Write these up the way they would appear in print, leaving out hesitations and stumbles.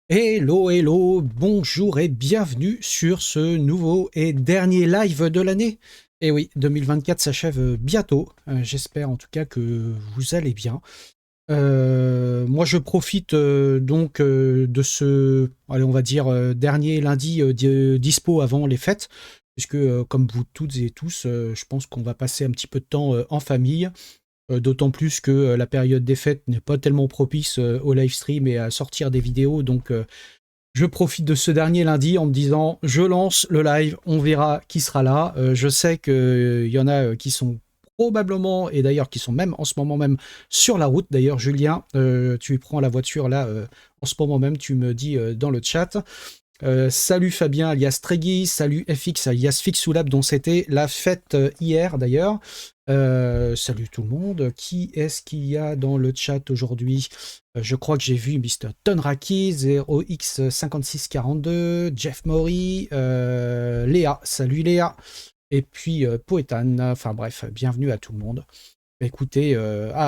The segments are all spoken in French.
Hello, hello, bonjour et bienvenue sur ce nouveau et dernier live de l'année. Et oui, 2024 s'achève bientôt. J'espère en tout cas que vous allez bien. Moi, je profite de ce, allez, on va dire, dernier lundi dispo avant les fêtes, puisque comme vous toutes et tous, je pense qu'on va passer un petit peu de temps en famille. D'autant plus que la période des fêtes n'est pas tellement propice au live stream et à sortir des vidéos. Donc, je profite de ce dernier lundi en me disant, je lance le live, on verra qui sera là. Je sais qu'il y en a qui sont probablement, et d'ailleurs qui sont même en ce moment même sur la route. D'ailleurs, Julien, tu prends la voiture là en ce moment même, tu me dis dans le chat. Salut Fabien alias Treggy, salut FX alias Fixoulab dont c'était la fête hier d'ailleurs. Salut tout le monde. Qui est-ce qu'il y a dans le chat aujourd'hui? Je crois que j'ai vu Mr. Tonraki, 0x5642, Jeff Maury, Léa, salut Léa, et puis Poetan, enfin bref, bienvenue à tout le monde. Écoutez,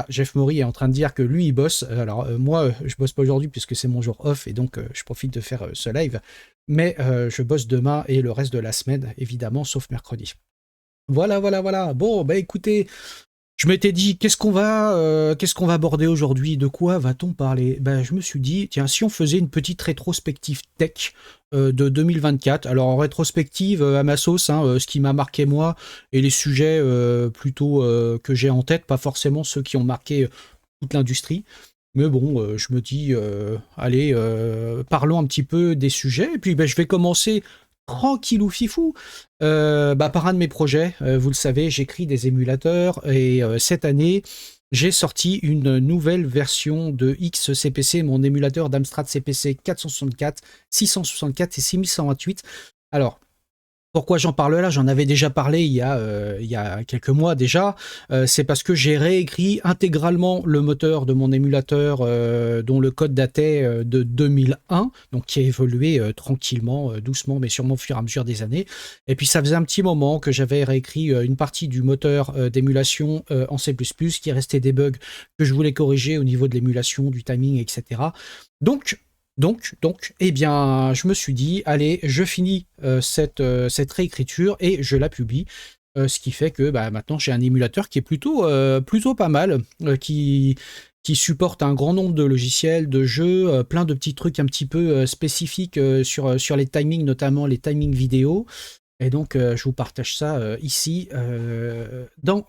Jeff Maury est en train de dire que lui il bosse. Alors moi je bosse pas aujourd'hui puisque c'est mon jour off et donc je profite de faire ce live. Mais je bosse demain et le reste de la semaine évidemment sauf mercredi. Voilà, voilà, voilà. Bon, bah écoutez, je m'étais dit qu'est-ce qu'on va aborder aujourd'hui, de quoi va-t-on parler? Ben je me suis dit tiens si on faisait une petite rétrospective tech de 2024. Alors en rétrospective à ma sauce, hein, ce qui m'a marqué moi et les sujets plutôt que j'ai en tête, pas forcément ceux qui ont marqué toute l'industrie. Mais bon, je me dis allez parlons un petit peu des sujets et puis ben, je vais commencer tranquillou fifou par un de mes projets. Vous le savez, j'écris des émulateurs et cette année, j'ai sorti une nouvelle version de XCPC, mon émulateur d'Amstrad CPC 464, 664 et 6128. Alors, pourquoi j'en parle là? J'en avais déjà parlé il y a quelques mois déjà. C'est parce que j'ai réécrit intégralement le moteur de mon émulateur dont le code datait de 2001, donc qui a évolué tranquillement, doucement, mais sûrement au fur et à mesure des années. Et puis ça faisait un petit moment que j'avais réécrit une partie du moteur d'émulation en C++, qui restait des bugs que je voulais corriger au niveau de l'émulation, du timing, etc. Donc, eh bien, je me suis dit, allez, je finis cette réécriture et je la publie. Ce qui fait que maintenant, j'ai un émulateur qui est plutôt pas mal, qui supporte un grand nombre de logiciels, de jeux, plein de petits trucs un petit peu spécifiques sur les timings, notamment les timings vidéo. Et donc, je vous partage ça ici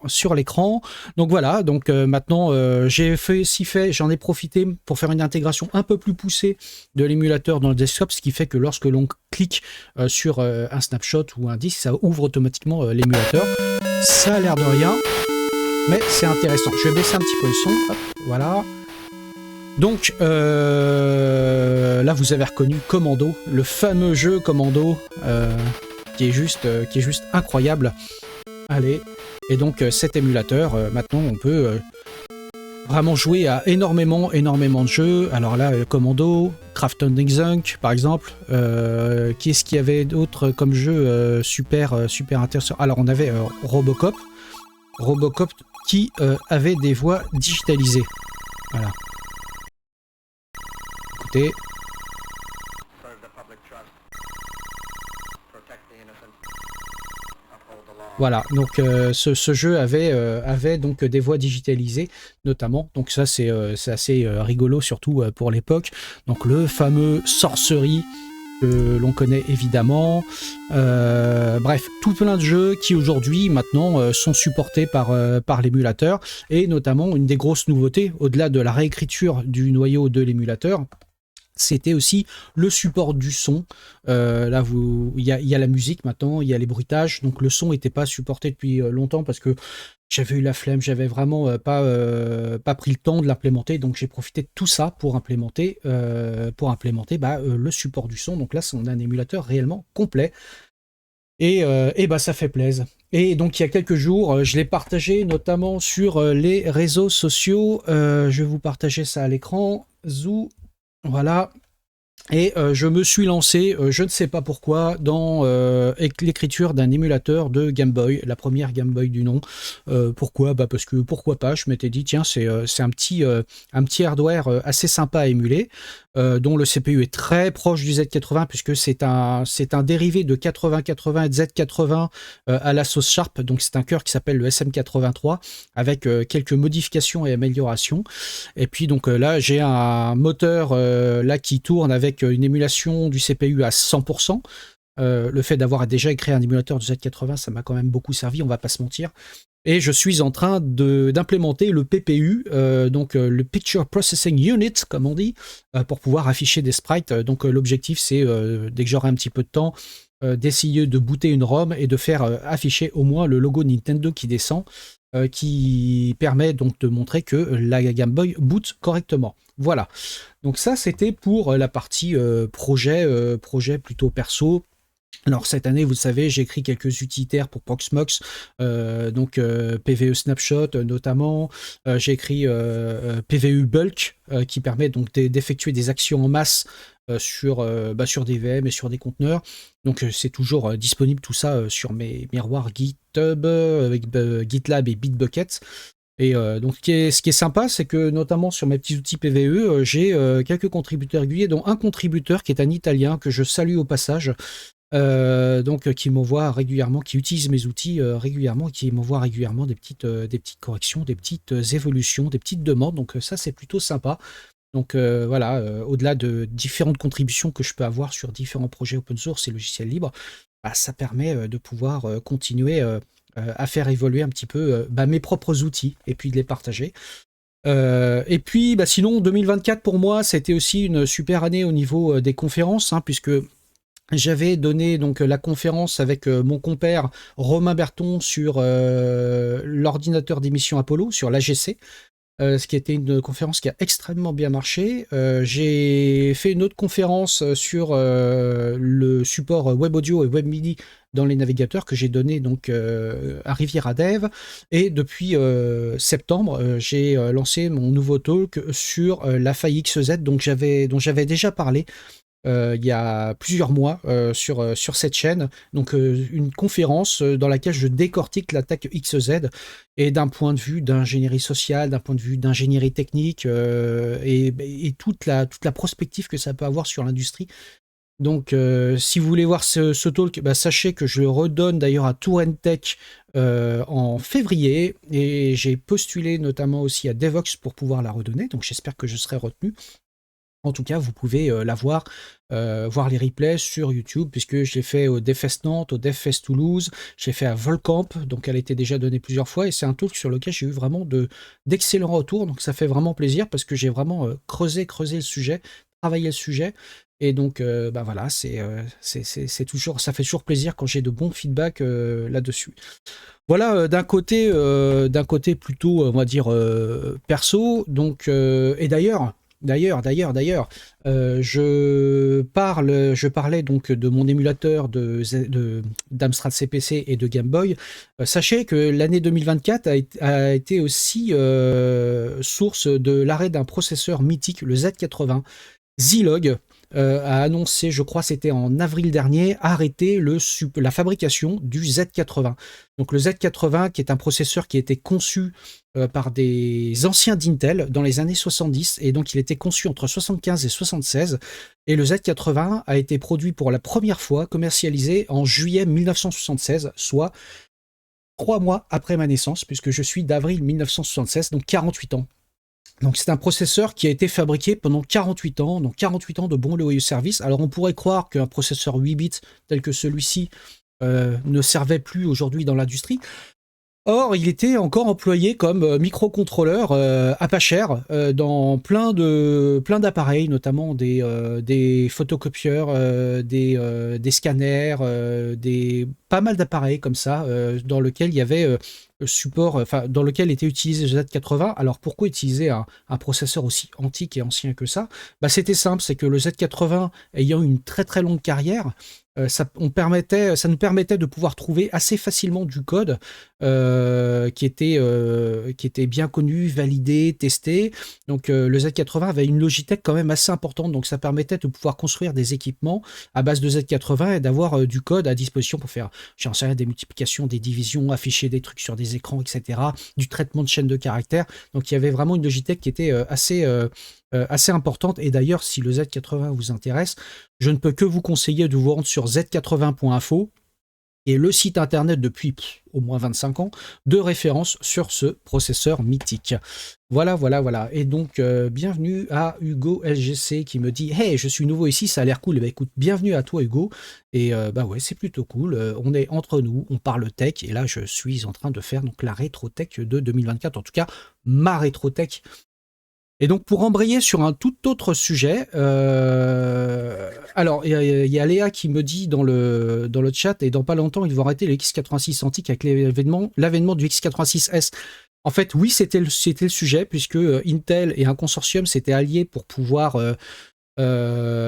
sur l'écran. Donc voilà, donc maintenant, j'en ai profité pour faire une intégration un peu plus poussée de l'émulateur dans le desktop, ce qui fait que lorsque l'on clique sur un snapshot ou un disque, ça ouvre automatiquement l'émulateur. Ça a l'air de rien, mais c'est intéressant. Je vais baisser un petit peu le son. Hop, voilà. Donc là, vous avez reconnu Commando, le fameux jeu Commando. Qui est juste incroyable. Allez, et donc cet émulateur, maintenant on peut vraiment jouer à énormément de jeux. Alors là, Commando, Craft Zunk par exemple. Qu'est-ce qu'il y avait d'autre comme jeu super intéressant? Alors on avait Robocop qui avait des voix digitalisées. Voilà. Écoutez. Voilà, donc ce jeu avait donc des voix digitalisées notamment, donc ça c'est assez rigolo surtout pour l'époque. Donc le fameux Sorcery que l'on connaît évidemment. Bref, tout plein de jeux qui aujourd'hui maintenant sont supportés par l'émulateur, et notamment une des grosses nouveautés au-delà de la réécriture du noyau de l'émulateur, c'était aussi le support du son. Là, il y a la musique maintenant, il y a les bruitages, donc le son n'était pas supporté depuis longtemps parce que j'avais eu la flemme, j'avais vraiment pas pris le temps de l'implémenter, donc j'ai profité de tout ça pour implémenter le support du son. Donc là, on a un émulateur réellement complet. Et ça fait plaisir. Et donc il y a quelques jours, je l'ai partagé notamment sur les réseaux sociaux. Je vais vous partager ça à l'écran. Zou. Voilà, et je me suis lancé, je ne sais pas pourquoi, dans l'écriture d'un émulateur de Game Boy, la première Game Boy du nom. Pourquoi? Parce que pourquoi pas, je m'étais dit, tiens, c'est un petit hardware assez sympa à émuler. dont le CPU est très proche du Z80 puisque c'est un dérivé de 8080 et de Z80 à la sauce Sharp. Donc c'est un cœur qui s'appelle le SM83 avec quelques modifications et améliorations. Et puis donc là j'ai un moteur là qui tourne avec une émulation du CPU à 100%. Le fait d'avoir déjà créé un émulateur du Z80, ça m'a quand même beaucoup servi, on va pas se mentir. Et je suis en train d'implémenter le PPU, donc le Picture Processing Unit, comme on dit, pour pouvoir afficher des sprites. Donc l'objectif, c'est, dès que j'aurai un petit peu de temps, d'essayer de booter une ROM et de faire afficher au moins le logo Nintendo qui descend, qui permet donc de montrer que la Game Boy boot correctement. Voilà. Donc ça, c'était pour la partie projet plutôt perso. Alors cette année, vous le savez, j'ai écrit quelques utilitaires pour Proxmox, donc PVE Snapshot notamment. J'ai écrit PVE Bulk qui permet donc d'effectuer des actions en masse sur des VM et sur des conteneurs. Donc c'est toujours disponible tout ça sur mes miroirs GitHub avec GitLab et Bitbucket. Et donc ce qui est sympa, c'est que notamment sur mes petits outils PVE, j'ai quelques contributeurs réguliers, dont un contributeur qui est un Italien que je salue au passage. Donc qui m'envoie régulièrement, qui utilise mes outils régulièrement, et qui m'envoie régulièrement des petites corrections, des petites évolutions, des petites demandes. Donc ça c'est plutôt sympa. Donc voilà, au-delà de différentes contributions que je peux avoir sur différents projets open source et logiciels libres, bah, ça permet de pouvoir continuer à faire évoluer un petit peu mes propres outils et puis de les partager. Et puis bah, sinon 2024 pour moi c'était aussi une super année au niveau des conférences, hein, puisque j'avais donné donc la conférence avec mon compère Romain Berton sur l'ordinateur d'émission Apollo, sur l'AGC, ce qui était une conférence qui a extrêmement bien marché. J'ai fait une autre conférence sur le support web audio et web MIDI dans les navigateurs que j'ai donné donc à Riviera Dev. Et depuis septembre, j'ai lancé mon nouveau talk sur la faille XZ dont j'avais déjà parlé il y a plusieurs mois sur cette chaîne. Donc une conférence dans laquelle je décortique l'attaque XZ et d'un point de vue d'ingénierie sociale, d'un point de vue d'ingénierie technique et toute la prospective que ça peut avoir sur l'industrie. Donc si vous voulez voir ce talk, bah, sachez que je le redonne d'ailleurs à Touraine Tech en février, et j'ai postulé notamment aussi à Devox pour pouvoir la redonner, donc j'espère que je serai retenu. En tout cas, vous pouvez la voir les replays sur YouTube, puisque je l'ai fait au DevFest Nantes, au DevFest Toulouse, j'ai fait à Volcamp, donc elle a été déjà donnée plusieurs fois, et c'est un talk sur lequel j'ai eu vraiment d'excellents retours, donc ça fait vraiment plaisir, parce que j'ai vraiment creusé le sujet, travaillé le sujet, et donc bah voilà, c'est toujours, ça fait toujours plaisir quand j'ai de bons feedbacks là-dessus. Voilà, d'un côté plutôt, on va dire, perso, donc, et d'ailleurs, je parlais donc de mon émulateur d'Amstrad CPC et de Game Boy. Sachez que l'année 2024 a été aussi source de l'arrêt d'un processeur mythique, le Z80. Zilog a annoncé, je crois c'était en avril dernier, arrêter la fabrication du Z80. Donc le Z80 qui est un processeur qui a été conçu par des anciens d'Intel dans les années 70, et donc il était conçu entre 75 et 76, et le Z80 a été produit pour la première fois, commercialisé en juillet 1976, soit 3 mois après ma naissance, puisque je suis d'avril 1976, donc 48 ans. Donc c'est un processeur qui a été fabriqué pendant 48 ans, donc 48 ans de bons loyaux services. Alors on pourrait croire qu'un processeur 8 bits tel que celui-ci ne servait plus aujourd'hui dans l'industrie. Or, il était encore employé comme microcontrôleur à pas cher dans plein d'appareils, notamment des photocopieurs, des scanners, pas mal d'appareils comme ça, dans lequel il y avait dans lequel était utilisé le Z80. Alors pourquoi utiliser un processeur aussi antique et ancien que ça? Bah, c'était simple, c'est que le Z80 ayant une très très longue carrière, ça nous permettait de pouvoir trouver assez facilement du code qui était bien connu, validé, testé. Donc le Z80 avait une Logitech quand même assez importante, donc ça permettait de pouvoir construire des équipements à base de Z80 et d'avoir du code à disposition pour faire, j'en sais rien, des multiplications, des divisions, afficher des trucs sur des écrans, etc., du traitement de chaînes de caractères. Donc il y avait vraiment une Logitech qui était assez importante. Et d'ailleurs, si le Z80 vous intéresse, je ne peux que vous conseiller de vous rendre sur z80.info, et le site internet depuis au moins 25 ans de référence sur ce processeur mythique. Voilà, voilà, voilà. Et donc, bienvenue à Hugo LGC qui me dit « Hey, je suis nouveau ici, ça a l'air cool. » Eh ben, écoute, bienvenue à toi Hugo. Et bah ouais, c'est plutôt cool. On est entre nous, on parle tech. Et là, je suis en train de faire donc la rétro-tech de 2024. En tout cas, ma rétro-tech. Et donc, pour embrayer sur un tout autre sujet, alors, il y a Léa qui me dit dans le chat, et dans pas longtemps, ils vont arrêter le X86 antique avec l'avènement du X86S. En fait, oui, c'était le sujet, puisque Intel et un consortium s'étaient alliés pour pouvoir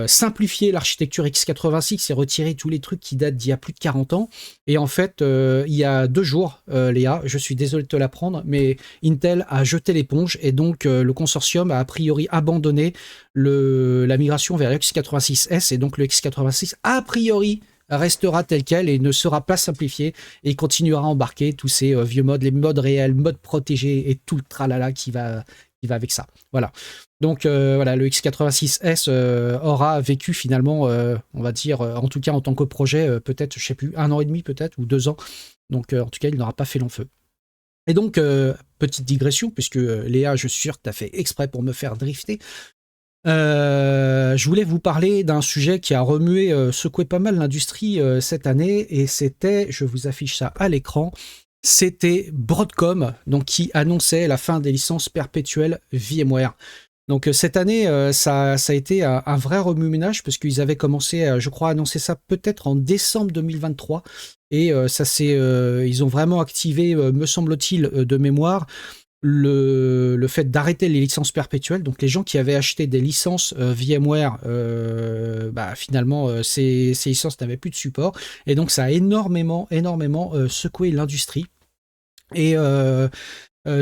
simplifier l'architecture x86 et retirer tous les trucs qui datent d'il y a plus de 40 ans. Et en fait, il y a 2 jours, Léa, je suis désolé de te l'apprendre, mais Intel a jeté l'éponge et donc le consortium a priori abandonné la migration vers le x86S, et donc le x86 a priori restera tel quel et ne sera pas simplifié, et il continuera à embarquer tous ces vieux modes, les modes réels, modes protégés et tout le tralala qui va avec ça. Voilà. Donc voilà, le x86S aura vécu finalement, on va dire, en tout cas en tant que projet, peut-être, je sais plus, 1 an et demi peut-être, ou 2 ans. Donc en tout cas, il n'aura pas fait long feu. Et donc, petite digression, puisque Léa, je suis sûr que tu as fait exprès pour me faire drifter. Je voulais vous parler d'un sujet qui a remué, secoué pas mal l'industrie cette année, et c'était, je vous affiche ça à l'écran, c'était Broadcom, donc qui annonçait la fin des licences perpétuelles VMware. Donc cette année, ça a été un vrai remue-ménage, parce qu'ils avaient commencé, je crois, à annoncer ça peut-être en décembre 2023, et ils ont vraiment activé, me semble-t-il, de mémoire, le fait d'arrêter les licences perpétuelles. Donc les gens qui avaient acheté des licences VMware, finalement, ces licences n'avaient plus de support, et donc ça a énormément secoué l'industrie. Et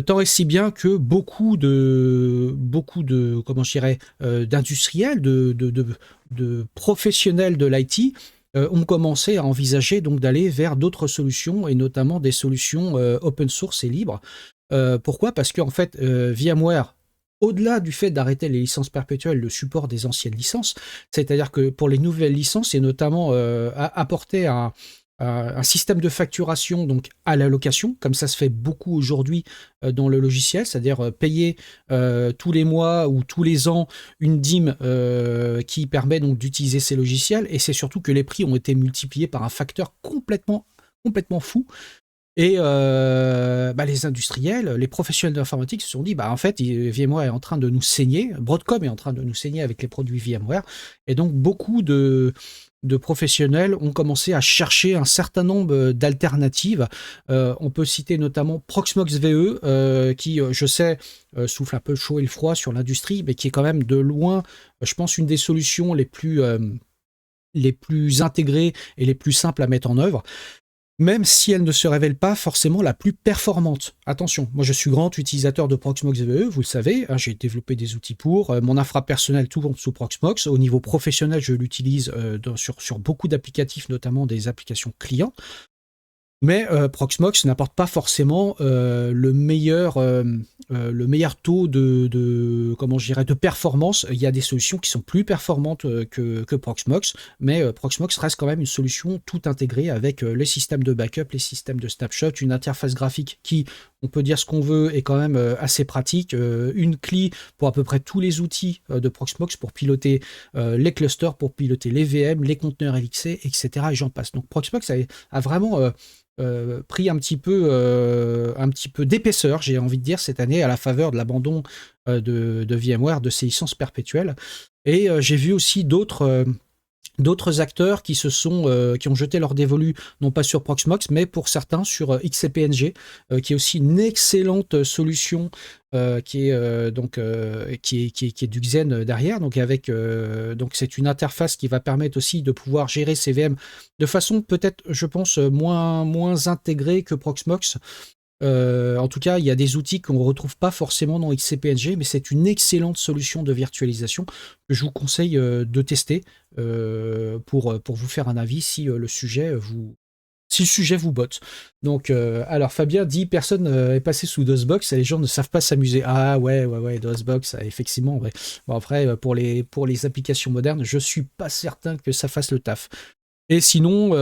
tant et si bien que beaucoup de comment je dirais, d'industriels, de professionnels de l'IT ont commencé à envisager donc d'aller vers d'autres solutions, et notamment des solutions open source et libres. Pourquoi ? Parce qu'en fait, VMware, au-delà du fait d'arrêter les licences perpétuelles, le support des anciennes licences, c'est-à-dire que pour les nouvelles licences, et notamment apporter un système de facturation donc à la location, comme ça se fait beaucoup aujourd'hui dans le logiciel, c'est-à-dire payer tous les mois ou tous les ans une dîme qui permet donc d'utiliser ces logiciels, et c'est surtout que les prix ont été multipliés par un facteur complètement fou. Et les industriels, les professionnels de l'informatique se sont dit, en fait, VMware est en train de nous saigner, Broadcom est en train de nous saigner avec les produits VMware, et donc beaucoup de professionnels ont commencé à chercher un certain nombre d'alternatives. On peut citer notamment Proxmox VE, qui, je sais, souffle un peu le chaud et le froid sur l'industrie, mais qui est quand même de loin, je pense, une des solutions les plus intégrées et les plus simples à mettre en œuvre, même si elle ne se révèle pas forcément la plus performante. Attention, moi je suis grand utilisateur de Proxmox VE, vous le savez, hein, j'ai développé des outils pour, mon infra personnel tourne sous Proxmox, au niveau professionnel je l'utilise sur beaucoup d'applicatifs, notamment des applications clients. Mais Proxmox n'apporte pas forcément le meilleur taux de performance. Il y a des solutions qui sont plus performantes que Proxmox, mais Proxmox reste quand même une solution tout intégrée avec les systèmes de backup, les systèmes de snapshot, une interface graphique qui, on peut dire ce qu'on veut, est quand même assez pratique, une CLI pour à peu près tous les outils de Proxmox pour piloter les clusters, pour piloter les VM, les conteneurs LXC, etc. Et j'en passe. Donc Proxmox a vraiment pris un petit peu d'épaisseur, j'ai envie de dire, cette année, à la faveur de l'abandon de VMware, de ses licences perpétuelles. Et j'ai vu aussi d'autres acteurs qui ont jeté leur dévolu, non pas sur Proxmox, mais pour certains sur XCP-NG, qui est aussi une excellente solution, qui est du Xen derrière. Donc donc c'est une interface qui va permettre aussi de pouvoir gérer ces VM de façon peut-être, je pense, moins intégrée que Proxmox. En tout cas, il y a des outils qu'on ne retrouve pas forcément dans XCP-NG, mais c'est une excellente solution de virtualisation que je vous conseille de tester pour vous faire un avis si le sujet si le sujet vous botte. Donc, alors Fabien dit personne est passé sous DOSBox et les gens ne savent pas s'amuser. Ah ouais, DOSBox, effectivement. Ouais. Bon, après, pour les applications modernes, je suis pas certain que ça fasse le taf. Et sinon,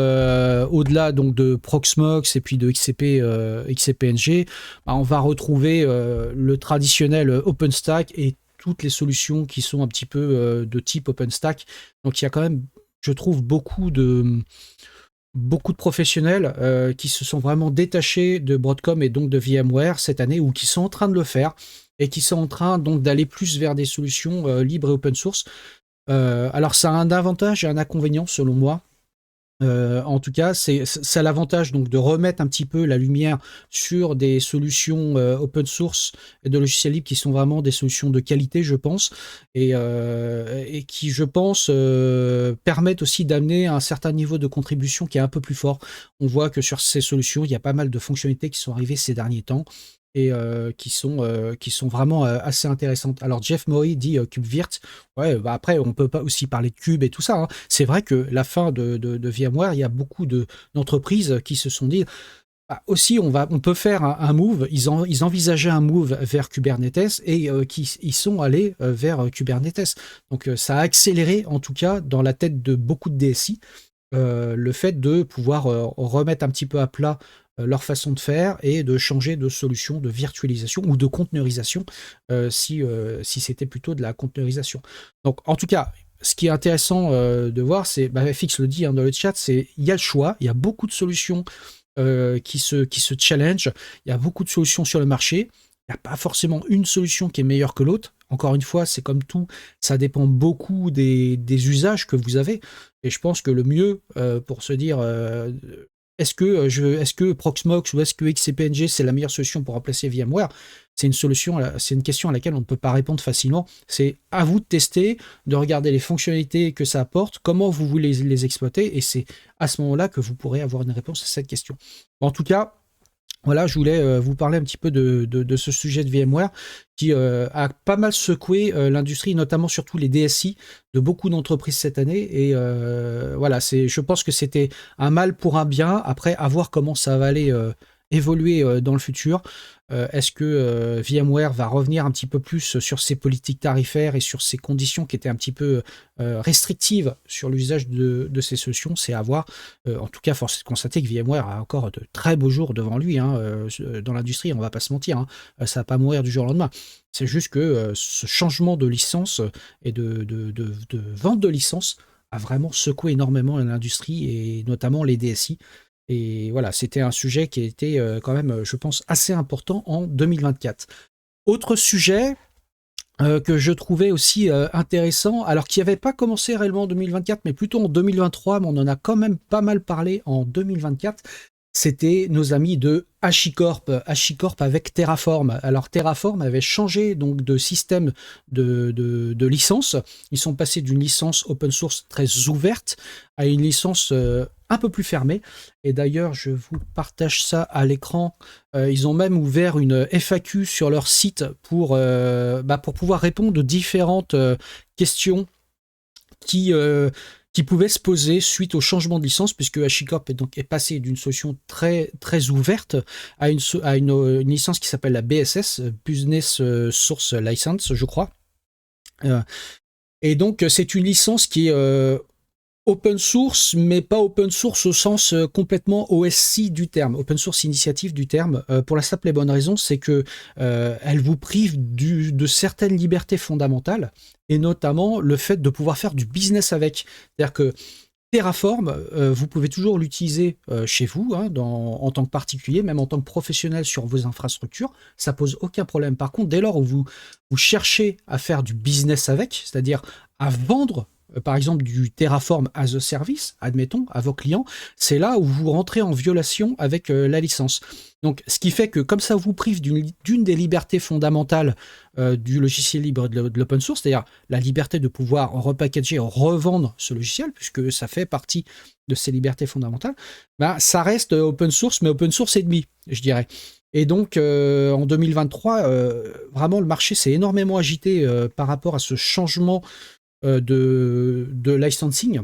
au-delà donc de Proxmox et puis de XCP-NG, bah, on va retrouver le traditionnel OpenStack et toutes les solutions qui sont un petit peu de type OpenStack. Donc il y a quand même, je trouve, beaucoup de professionnels qui se sont vraiment détachés de Broadcom et donc de VMware cette année, ou qui sont en train de le faire, et qui sont en train donc d'aller plus vers des solutions libres et open source. Alors ça a un avantage et un inconvénient selon moi. En tout cas, ça a l'avantage donc de remettre un petit peu la lumière sur des solutions open source et de logiciels libres qui sont vraiment des solutions de qualité, je pense, et qui, je pense, permettent aussi d'amener un certain niveau de contribution qui est un peu plus fort. On voit que sur ces solutions, il y a pas mal de fonctionnalités qui sont arrivées ces derniers temps et qui sont vraiment assez intéressantes. Alors Jeff Maury dit KubeVirt. Ouais, bah après, on peut pas aussi parler de Cube et tout ça. Hein. C'est vrai que la fin de VMware, il y a beaucoup d'entreprises qui se sont dit bah, aussi, on peut faire un move. Ils envisageaient un move vers Kubernetes et ils sont allés vers Kubernetes. Donc ça a accéléré, en tout cas, dans la tête de beaucoup de DSI, le fait de pouvoir remettre un petit peu à plat leur façon de faire et de changer de solution de virtualisation ou de conteneurisation si c'était plutôt de la conteneurisation. Donc en tout cas, ce qui est intéressant de voir, c'est, bah, Fix le dit hein, dans le chat, c'est il y a le choix, il y a beaucoup de solutions qui se challenge, il y a beaucoup de solutions sur le marché, il n'y a pas forcément une solution qui est meilleure que l'autre. Encore une fois, c'est comme tout, ça dépend beaucoup des usages que vous avez. Et je pense que le mieux pour se dire est-ce que Proxmox ou est-ce que XCP-NG c'est la meilleure solution pour remplacer VMware, c'est une question à laquelle on ne peut pas répondre facilement. C'est à vous de tester, de regarder les fonctionnalités que ça apporte, comment vous voulez les exploiter, et c'est à ce moment-là que vous pourrez avoir une réponse à cette question. En tout cas, voilà, je voulais vous parler un petit peu de ce sujet de VMware qui a pas mal secoué l'industrie, notamment surtout les DSI de beaucoup d'entreprises cette année. Et voilà, je pense que c'était un mal pour un bien. Après, à voir comment ça va aller évoluer dans le futur. Est-ce que VMware va revenir un petit peu plus sur ses politiques tarifaires et sur ses conditions qui étaient un petit peu restrictives sur l'usage de ces solutions? C'est à voir. En tout cas, force est de constater que VMware a encore de très beaux jours devant lui hein, dans l'industrie, on va pas se mentir. Hein. Ça va pas mourir du jour au lendemain. C'est juste que ce changement de licence et de vente de licence a vraiment secoué énormément l'industrie et notamment les DSI. Et voilà, c'était un sujet qui était quand même, je pense, assez important en 2024. Autre sujet que je trouvais aussi intéressant, alors qui n'avait pas commencé réellement en 2024, mais plutôt en 2023, mais on en a quand même pas mal parlé en 2024, c'était nos amis de HashiCorp avec Terraform. Alors Terraform avait changé donc de système de licence. Ils sont passés d'une licence open source très ouverte à une licence un peu plus fermée. Et d'ailleurs, je vous partage ça à l'écran. Ils ont même ouvert une FAQ sur leur site pour pouvoir répondre aux différentes questions qui pouvaient se poser suite au changement de licence, puisque HashiCorp est passé d'une solution très, très ouverte à une licence qui s'appelle la BSS, Business Source License, je crois. Et donc, c'est une licence qui est open source, mais pas open source au sens complètement OSI du terme, open source initiative du terme, pour la simple et bonne raison, c'est que elle vous prive de certaines libertés fondamentales, et notamment le fait de pouvoir faire du business avec. C'est-à-dire que Terraform, vous pouvez toujours l'utiliser chez vous, hein, en tant que particulier, même en tant que professionnel sur vos infrastructures, ça pose aucun problème. Par contre, dès lors où vous cherchez à faire du business avec, c'est-à-dire à vendre par exemple du Terraform as a service, admettons, à vos clients, c'est là où vous rentrez en violation avec la licence. Donc, ce qui fait que comme ça vous prive d'une des libertés fondamentales du logiciel libre de l'open source, c'est-à-dire la liberté de pouvoir repackager, revendre ce logiciel, puisque ça fait partie de ces libertés fondamentales, ça reste open source, mais open source et demi, je dirais. Et donc, en 2023, vraiment, le marché s'est énormément agité par rapport à ce changement de licensing.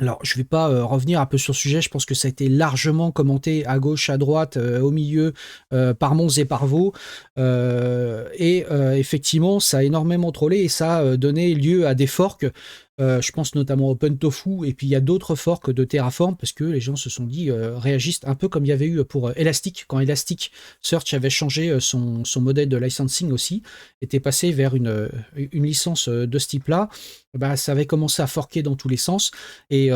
Alors, je ne vais pas revenir un peu sur le sujet, je pense que ça a été largement commenté à gauche, à droite, au milieu, par Mons et par Vaux. Effectivement, ça a énormément trollé et ça a donné lieu à des forks. Je pense notamment à OpenTofu, et puis il y a d'autres forks de Terraform, parce que les gens se sont dit, réagissent un peu comme il y avait eu pour Elastic, quand Elasticsearch avait changé son modèle de licensing aussi, était passé vers une licence de ce type-là. Bah, ça avait commencé à forker dans tous les sens. Et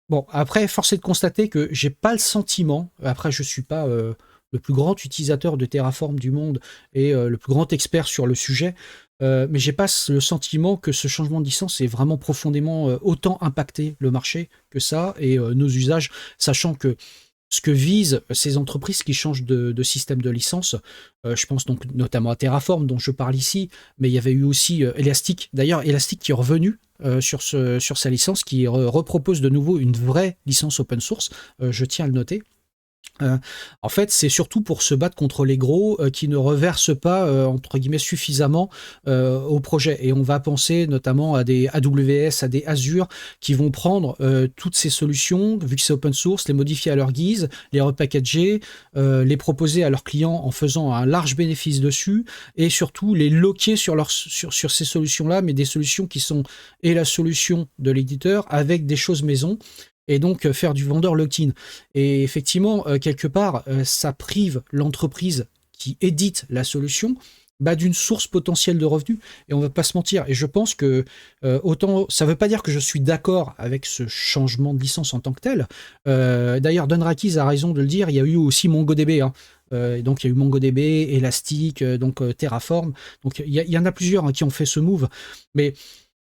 bon, après, force est de constater que j'ai pas le sentiment, après je suis pas le plus grand utilisateur de Terraform du monde et le plus grand expert sur le sujet, mais j'ai pas le sentiment que ce changement de licence ait vraiment profondément autant impacté le marché que ça et nos usages, sachant que ce que visent ces entreprises qui changent de système de licence, je pense donc notamment à Terraform dont je parle ici, mais il y avait eu aussi Elastic. D'ailleurs, Elastic qui est revenu sur sa licence, qui repropose de nouveau une vraie licence open source, je tiens à le noter. En fait, c'est surtout pour se battre contre les gros qui ne reversent pas, entre guillemets, suffisamment au projet. Et on va penser notamment à des AWS, à des Azure, qui vont prendre toutes ces solutions, vu que c'est open source, les modifier à leur guise, les repackager, les proposer à leurs clients en faisant un large bénéfice dessus, et surtout les loquer sur ces solutions-là, mais des solutions qui sont et la solution de l'éditeur avec des choses maison, et donc faire du vendeur lock-in. Et effectivement, quelque part, ça prive l'entreprise qui édite la solution d'une source potentielle de revenus. Et on va pas se mentir. Et je pense que autant, ça veut pas dire que je suis d'accord avec ce changement de licence en tant que tel. D'ailleurs, Don Rakiz a raison de le dire, il y a eu aussi MongoDB. Hein. Donc il y a eu MongoDB, Elastic, Terraform. Donc il y en a plusieurs qui ont fait ce move. Mais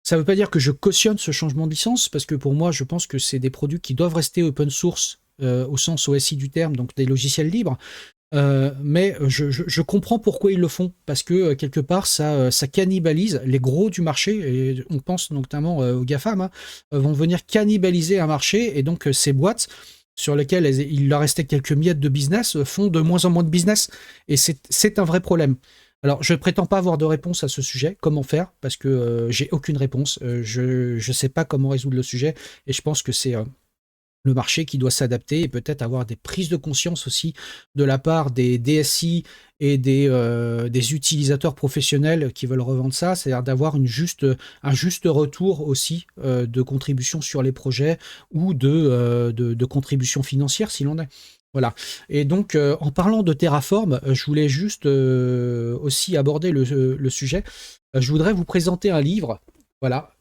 ça ne veut pas dire que je cautionne ce changement de licence, parce que pour moi, je pense que c'est des produits qui doivent rester open source au sens OSI du terme, donc des logiciels libres. Mais je comprends pourquoi ils le font, parce que quelque part, ça cannibalise les gros du marché, et on pense notamment aux GAFAM, hein, vont venir cannibaliser un marché, et donc ces boîtes sur lesquelles il leur restait quelques miettes de business font de moins en moins de business, et c'est un vrai problème. Alors, je ne prétends pas avoir de réponse à ce sujet, comment faire, parce que j'ai aucune réponse, je ne sais pas comment résoudre le sujet, et je pense que c'est le marché qui doit s'adapter et peut-être avoir des prises de conscience aussi de la part des DSI et des utilisateurs professionnels qui veulent revendre ça, c'est-à-dire d'avoir un juste retour aussi de contribution sur les projets ou de contribution financière si l'on est. Voilà. Et donc, en parlant de Terraform, je voulais juste aussi aborder le sujet. Je voudrais vous présenter un livre. Voilà.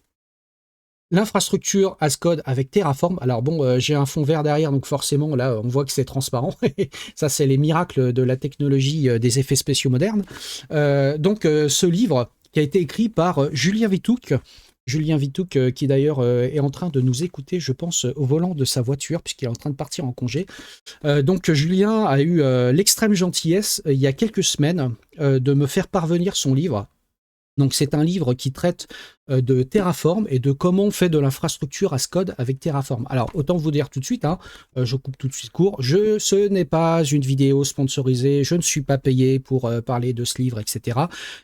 L'infrastructure as code avec Terraform. Alors bon, j'ai un fond vert derrière, donc forcément, là, on voit que c'est transparent. Ça, c'est les miracles de la technologie des effets spéciaux modernes. Ce livre qui a été écrit par Julien Vitouc. Julien Vitouc, qui d'ailleurs est en train de nous écouter, je pense, au volant de sa voiture, puisqu'il est en train de partir en congé. Julien a eu l'extrême gentillesse, il y a quelques semaines, de me faire parvenir son livre. Donc c'est un livre qui traite de Terraform et de comment on fait de l'infrastructure as code avec Terraform. Alors autant vous dire tout de suite, hein, je coupe tout de suite court, ce n'est pas une vidéo sponsorisée, je ne suis pas payé pour parler de ce livre, etc.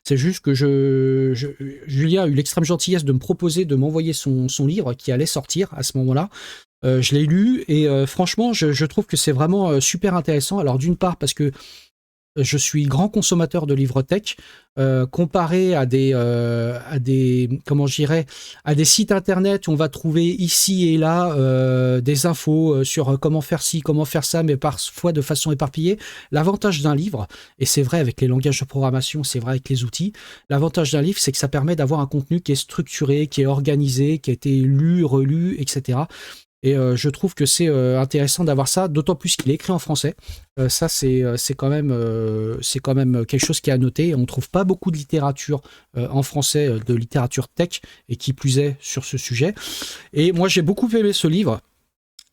C'est juste que Julien a eu l'extrême gentillesse de me proposer de m'envoyer son livre qui allait sortir à ce moment-là. Je l'ai lu et franchement je trouve que c'est vraiment super intéressant. Alors d'une part parce que je suis grand consommateur de livres tech, comparé à des sites internet où on va trouver ici et là des infos sur comment faire ci, comment faire ça, mais parfois de façon éparpillée. L'avantage d'un livre, et c'est vrai avec les langages de programmation, c'est vrai avec les outils, l'avantage d'un livre, c'est que ça permet d'avoir un contenu qui est structuré, qui est organisé, qui a été lu, relu, etc. Et je trouve que c'est intéressant d'avoir ça, d'autant plus qu'il est écrit en français. Ça, c'est quand même quelque chose qui est à noter. On ne trouve pas beaucoup de littérature en français, de littérature tech, et qui plus est sur ce sujet. Et moi, j'ai beaucoup aimé ce livre.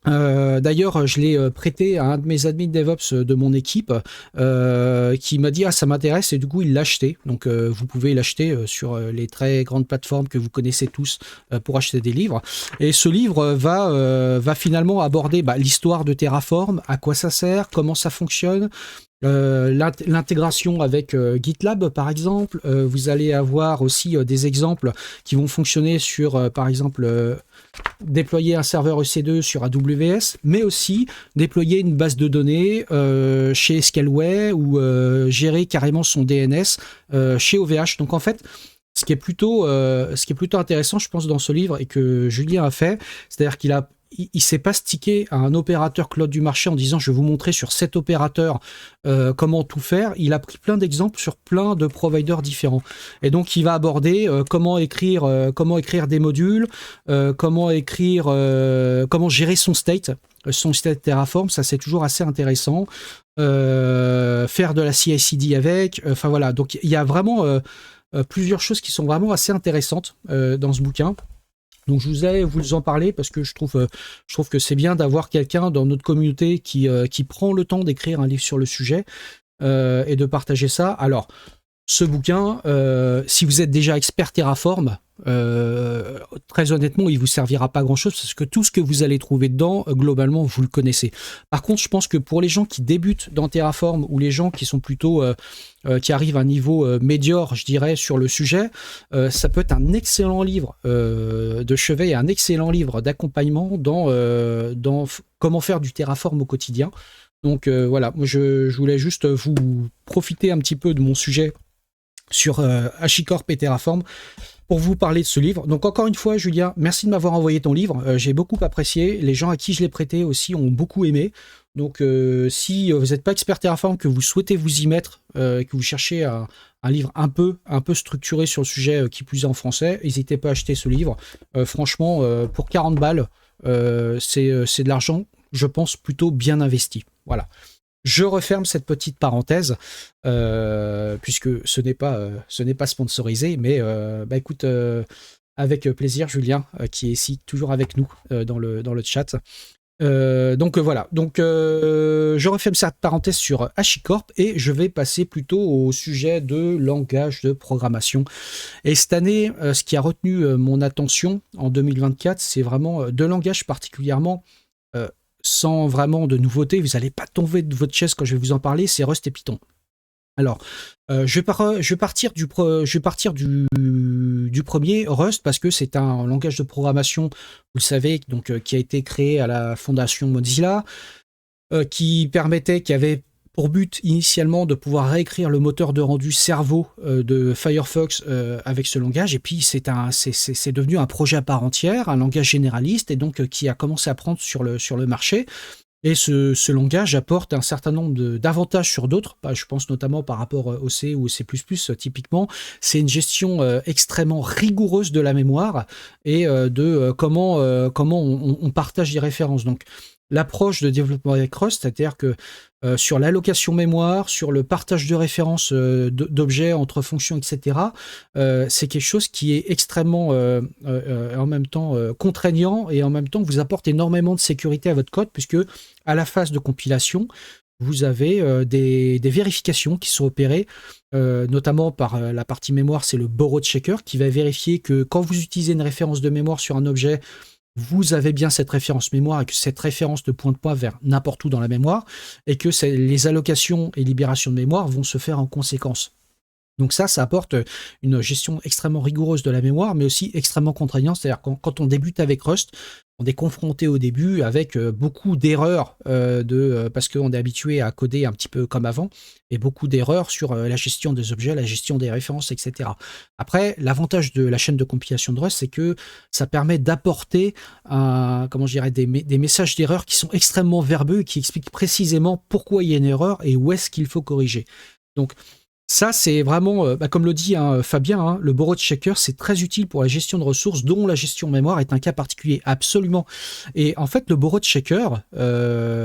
D'ailleurs, je l'ai prêté à un de mes admins DevOps de mon équipe qui m'a dit « Ah, ça m'intéresse » et du coup, il l'a acheté. Donc, vous pouvez l'acheter sur les très grandes plateformes que vous connaissez tous pour acheter des livres. Et ce livre va finalement aborder l'histoire de Terraform, à quoi ça sert, comment ça fonctionne, l'intégration avec GitLab par exemple. Vous allez avoir aussi des exemples qui vont fonctionner sur par exemple déployer un serveur EC2 sur AWS, mais aussi déployer une base de données chez Scaleway ou gérer carrément son DNS chez OVH. Donc en fait, ce qui est plutôt intéressant, je pense, dans ce livre et que Julien a fait, c'est-à-dire il s'est pas stické à un opérateur cloud du marché en disant je vais vous montrer sur cet opérateur comment tout faire. Il a pris plein d'exemples sur plein de providers différents. Et donc il va aborder comment écrire des modules, comment gérer son state Terraform. Ça c'est toujours assez intéressant. Faire de la CI/CD avec. Enfin voilà. Donc il y a vraiment plusieurs choses qui sont vraiment assez intéressantes dans ce bouquin. Donc je vous ai vous en parler parce que je trouve que c'est bien d'avoir quelqu'un dans notre communauté qui prend le temps d'écrire un livre sur le sujet et de partager ça. Alors, ce bouquin, si vous êtes déjà expert Terraform, très honnêtement, il vous servira pas grand-chose parce que tout ce que vous allez trouver dedans, globalement, vous le connaissez. Par contre, je pense que pour les gens qui débutent dans Terraform ou les gens qui sont plutôt qui arrivent à un niveau médiocre, je dirais, sur le sujet, ça peut être un excellent livre de chevet et un excellent livre d'accompagnement dans comment faire du Terraform au quotidien. Donc voilà, moi je voulais juste vous profiter un petit peu de mon sujet sur HashiCorp et Terraform pour vous parler de ce livre. Donc encore une fois, Julien, merci de m'avoir envoyé ton livre. J'ai beaucoup apprécié. Les gens à qui je l'ai prêté aussi ont beaucoup aimé. Donc si vous n'êtes pas expert Terraform, que vous souhaitez vous y mettre, que vous cherchez un livre un peu structuré sur le sujet, qui plus est en français, n'hésitez pas à acheter ce livre. Franchement, pour 40 balles, c'est de l'argent, je pense, plutôt bien investi. Voilà. Je referme cette petite parenthèse, puisque ce n'est pas sponsorisé, mais écoute, avec plaisir, Julien, qui est ici toujours avec nous dans le chat. Donc voilà, je referme cette parenthèse sur HashiCorp et je vais passer plutôt au sujet de langage de programmation. Et cette année, ce qui a retenu mon attention en 2024, c'est vraiment deux langages particulièrement sans vraiment de nouveautés. Vous n'allez pas tomber de votre chaise quand je vais vous en parler, c'est Rust et Python. Alors, je vais partir du premier, Rust, parce que c'est un langage de programmation, vous le savez, donc, qui a été créé à la fondation Mozilla, qui avait pour but initialement de pouvoir réécrire le moteur de rendu cerveau de Firefox avec ce langage, et puis c'est devenu un projet à part entière, un langage généraliste, et donc qui a commencé à prendre sur le marché. Et ce langage apporte un certain nombre d'avantages sur d'autres. Je pense notamment par rapport au C ou au C++, typiquement. C'est une gestion extrêmement rigoureuse de la mémoire et de comment on partage des références. Donc, l'approche de développement avec Rust, c'est-à-dire que sur l'allocation mémoire, sur le partage de références d'objets entre fonctions, etc., c'est quelque chose qui est extrêmement en même temps contraignant et en même temps vous apporte énormément de sécurité à votre code, puisque à la phase de compilation, vous avez des vérifications qui sont opérées, notamment par la partie mémoire, c'est le borrow checker qui va vérifier que quand vous utilisez une référence de mémoire sur un objet, vous avez bien cette référence mémoire et que cette référence ne pointe pas vers n'importe où dans la mémoire et que les allocations et libérations de mémoire vont se faire en conséquence. Donc ça apporte une gestion extrêmement rigoureuse de la mémoire, mais aussi extrêmement contraignante. C'est-à-dire quand on débute avec Rust, on est confronté au début avec beaucoup d'erreurs parce qu'on est habitué à coder un petit peu comme avant, et beaucoup d'erreurs sur la gestion des objets, la gestion des références, etc. Après, l'avantage de la chaîne de compilation de Rust, c'est que ça permet d'apporter des messages d'erreur qui sont extrêmement verbeux et qui expliquent précisément pourquoi il y a une erreur et où est-ce qu'il faut corriger. Donc, ça, c'est vraiment, comme le dit Fabien, le borrow checker, c'est très utile pour la gestion de ressources, dont la gestion mémoire est un cas particulier, absolument. Et en fait, le borrow checker,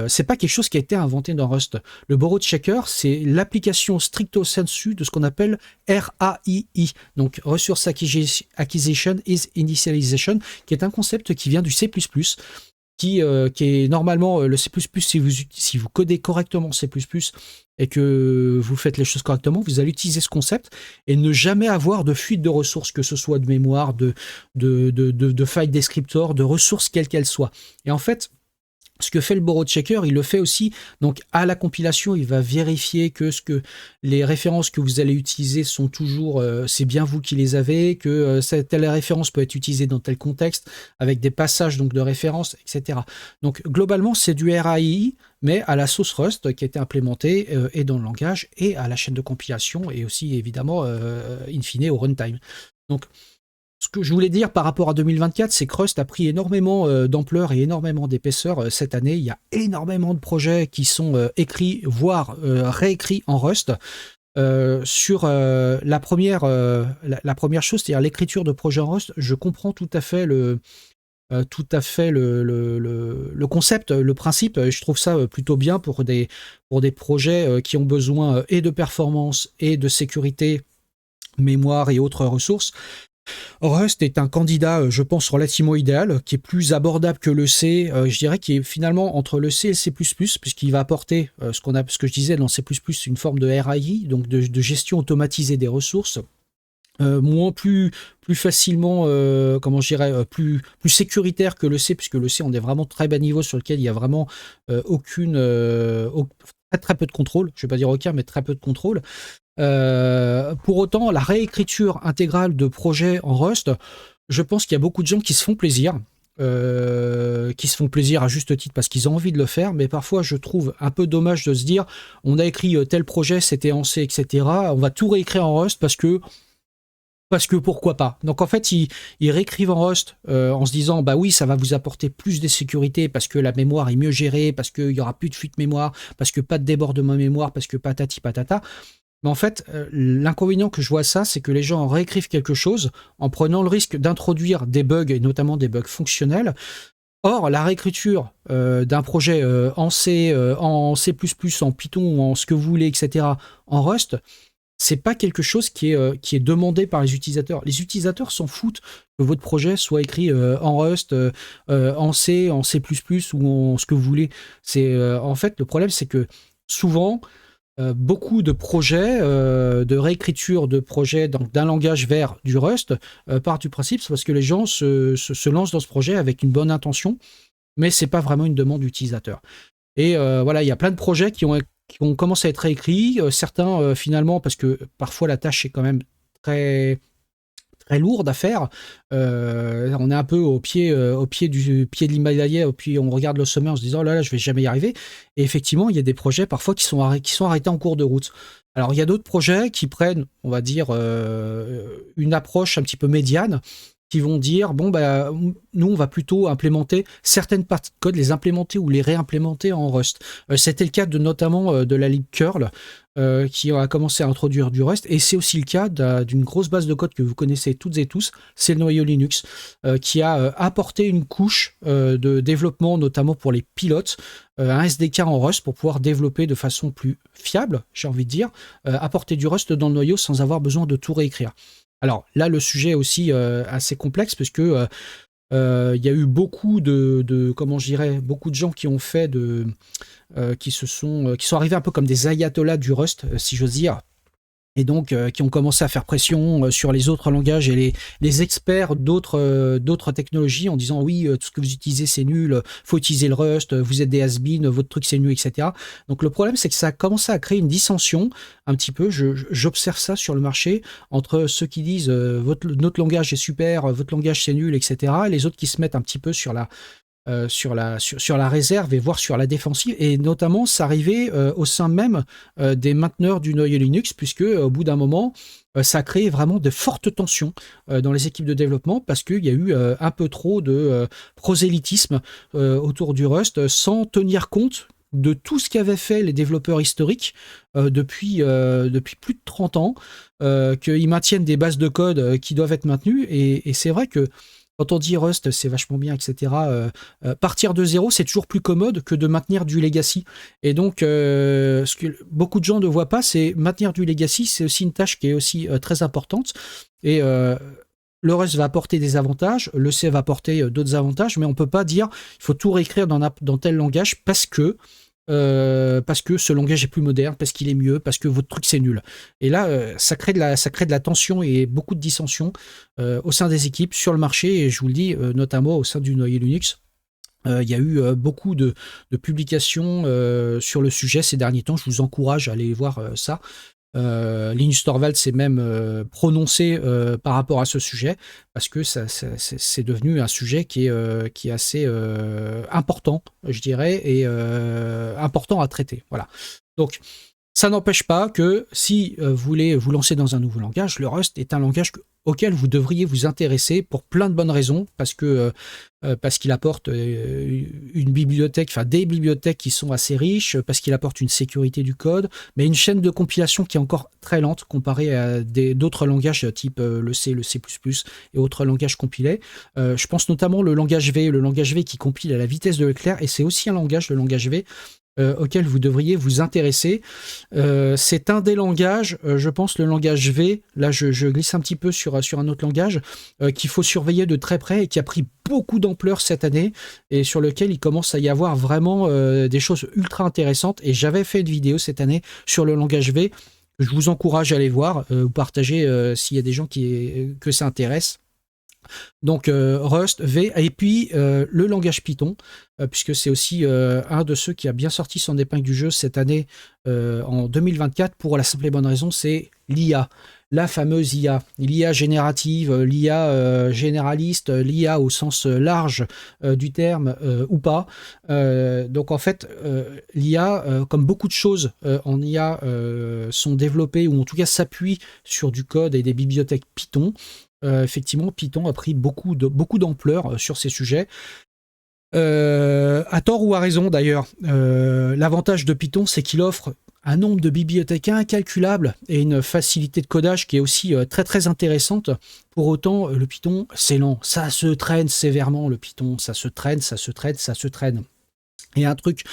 c'est pas quelque chose qui a été inventé dans Rust. Le borrow checker, c'est l'application stricto sensu de ce qu'on appelle RAII, donc Resource Acquisition is Initialization, qui est un concept qui vient du C++, qui est normalement le C++, si vous codez correctement C++ et que vous faites les choses correctement, vous allez utiliser ce concept et ne jamais avoir de fuite de ressources, que ce soit de mémoire, de file descriptor, de ressources quelles qu'elles soient. Et en fait, Ce que fait le borrow checker, il le fait aussi. Donc, à la compilation, il va vérifier que les références que vous allez utiliser sont toujours, c'est bien vous qui les avez, que telle référence peut être utilisée dans tel contexte, avec des passages donc de références, etc. Donc, globalement, c'est du RAI, mais à la sauce Rust qui a été implémentée et dans le langage et à la chaîne de compilation et aussi évidemment, in fine, au runtime. Donc, ce que je voulais dire par rapport à 2024, c'est que Rust a pris énormément d'ampleur et énormément d'épaisseur cette année. Il y a énormément de projets qui sont écrits, voire réécrits en Rust. Sur la première chose, c'est-à-dire l'écriture de projets en Rust, je comprends tout à fait le concept, le principe. Je trouve ça plutôt bien pour des projets qui ont besoin et de performance et de sécurité, mémoire et autres ressources. Rust est un candidat, je pense, relativement idéal, qui est plus abordable que le C, je dirais, qui est finalement entre le C et le C++, puisqu'il va apporter ce que je disais dans C++, une forme de RAI, donc de gestion automatisée des ressources, plus facilement, comment je dirais, plus sécuritaire que le C, puisque le C, on est vraiment très bas niveau sur lequel il y a vraiment très peu de contrôle. Je ne vais pas dire aucun, mais très peu de contrôle. Pour autant, la réécriture intégrale de projets en Rust, je pense qu'il y a beaucoup de gens qui se font plaisir, à juste titre parce qu'ils ont envie de le faire, mais parfois je trouve un peu dommage de se dire on a écrit tel projet, c'était en C, etc. On va tout réécrire en Rust parce que pourquoi pas. Donc en fait, ils réécrivent en Rust en se disant bah oui, ça va vous apporter plus de sécurité parce que la mémoire est mieux gérée, parce qu'il y aura plus de fuite mémoire, parce que pas de débordement mémoire, parce que patati patata. Mais en fait, l'inconvénient que je vois à ça, c'est que les gens réécrivent quelque chose en prenant le risque d'introduire des bugs, et notamment des bugs fonctionnels. Or, la réécriture d'un projet en C, en C++, en Python, en ce que vous voulez, etc., en Rust, c'est pas quelque chose qui est demandé par les utilisateurs. Les utilisateurs s'en foutent que votre projet soit écrit en Rust, en C, en C++ ou en ce que vous voulez. En fait, le problème, c'est que souvent, beaucoup de projets, de réécriture de projets d'un langage vers du Rust, partent du principe, c'est parce que les gens se lancent dans ce projet avec une bonne intention, mais c'est pas vraiment une demande d'utilisateur. Et voilà, il y a plein de projets qui ont commencé à être réécrits, certains finalement, parce que parfois la tâche est quand même très très lourde à faire. On est un peu au pied de l'Himalaya, puis on regarde le sommet en se disant là, je vais jamais y arriver. Et effectivement, il y a des projets parfois qui sont arrêtés en cours de route. Alors, il y a d'autres projets qui prennent, on va dire, une approche un petit peu médiane, qui vont dire, bon, bah, nous, on va plutôt implémenter certaines parties de code, les implémenter ou les réimplémenter en Rust. C'était le cas notamment de la libcurl, qui a commencé à introduire du Rust, et c'est aussi le cas d'une grosse base de code que vous connaissez toutes et tous, c'est le noyau Linux, qui a apporté une couche de développement, notamment pour les pilotes, un SDK en Rust pour pouvoir développer de façon plus fiable, j'ai envie de dire, apporter du Rust dans le noyau sans avoir besoin de tout réécrire. Alors là, le sujet est aussi assez complexe, puisque il y a eu beaucoup beaucoup de gens qui ont fait qui sont arrivés un peu comme des ayatollahs du Rust, si j'ose dire, et donc qui ont commencé à faire pression sur les autres langages et les experts d'autres technologies en disant oui, tout ce que vous utilisez c'est nul, faut utiliser le Rust, vous êtes des has-been, votre truc c'est nul, etc. Donc le problème c'est que ça a commencé à créer une dissension un petit peu, j'observe ça sur le marché, entre ceux qui disent notre langage est super, votre langage c'est nul, etc. et les autres qui se mettent un petit peu sur la réserve et voire sur la défensive, et notamment ça arrivait au sein même des mainteneurs du noyau Linux, puisque au bout d'un moment ça a créé vraiment de fortes tensions dans les équipes de développement, parce qu'il y a eu un peu trop de prosélytisme autour du Rust, sans tenir compte de tout ce qu'avaient fait les développeurs historiques depuis plus de 30 ans, qu'ils maintiennent des bases de code qui doivent être maintenues, et c'est vrai que quand on dit Rust, c'est vachement bien, etc. Partir de zéro, c'est toujours plus commode que de maintenir du legacy. Et donc, ce que beaucoup de gens ne voient pas, c'est maintenir du legacy, c'est aussi une tâche qui est aussi très importante. Et le Rust va apporter des avantages, le C va apporter d'autres avantages, mais on ne peut pas dire il faut tout réécrire dans tel langage parce que ce langage est plus moderne, parce qu'il est mieux, parce que votre truc c'est nul. Et là, ça crée de la tension et beaucoup de dissension au sein des équipes, sur le marché, et je vous le dis, notamment au sein du noyau Linux. Il y a eu beaucoup de publications sur le sujet ces derniers temps. Je vous encourage à aller voir ça. Linus Torvalds s'est même prononcé par rapport à ce sujet, parce que c'est devenu un sujet qui est assez important, je dirais, et important à traiter. Voilà. Donc, ça n'empêche pas que si vous voulez vous lancer dans un nouveau langage, le Rust est un langage auquel vous devriez vous intéresser pour plein de bonnes raisons, parce qu'il apporte une bibliothèque, enfin des bibliothèques qui sont assez riches, parce qu'il apporte une sécurité du code, mais une chaîne de compilation qui est encore très lente comparée à d'autres langages type le C, le C++ et autres langages compilés. Je pense notamment le langage V qui compile à la vitesse de l'éclair, et c'est aussi un langage, le langage V, auquel vous devriez vous intéresser. C'est un des langages, je pense, le langage V, là je glisse un petit peu sur un autre langage, qu'il faut surveiller de très près et qui a pris beaucoup d'ampleur cette année, et sur lequel il commence à y avoir vraiment des choses ultra intéressantes. Et j'avais fait une vidéo cette année sur le langage V, que je vous encourage à aller voir, ou partager s'il y a des gens que ça intéresse. Donc Rust, V, et puis le langage Python, puisque c'est aussi un de ceux qui a bien sorti son épingle du jeu cette année, en 2024, pour la simple et bonne raison, c'est l'IA. La fameuse IA, l'IA générative, l'IA généraliste, l'IA au sens large du terme, ou pas. Donc en fait, l'IA, comme beaucoup de choses en IA, sont développées, ou en tout cas s'appuient sur du code et des bibliothèques Python. Effectivement, Python a pris beaucoup d'ampleur sur ces sujets. À tort ou à raison d'ailleurs. L'avantage de Python, c'est qu'il offre un nombre de bibliothèques incalculable et une facilité de codage qui est aussi très très intéressante. Pour autant, le Python, c'est lent. Ça se traîne sévèrement, le Python. Ça se traîne. Et un truc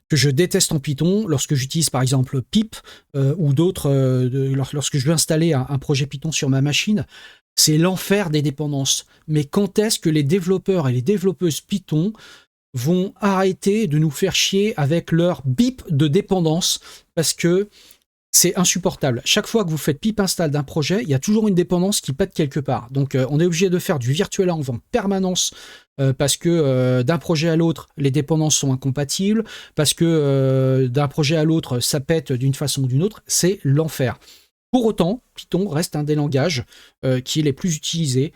que je déteste en Python, lorsque j'utilise par exemple pip ou d'autres, lorsque je veux installer un projet Python sur ma machine, c'est l'enfer des dépendances. Mais quand est-ce que les développeurs et les développeuses Python vont arrêter de nous faire chier avec leur bip de dépendance? Parce que c'est insupportable. Chaque fois que vous faites pip install d'un projet, il y a toujours une dépendance qui pète quelque part. Donc on est obligé de faire du virtualenv en permanence, parce que d'un projet à l'autre, les dépendances sont incompatibles, parce que d'un projet à l'autre, ça pète d'une façon ou d'une autre. C'est l'enfer. Pour autant, Python reste un des langages qui est les plus utilisés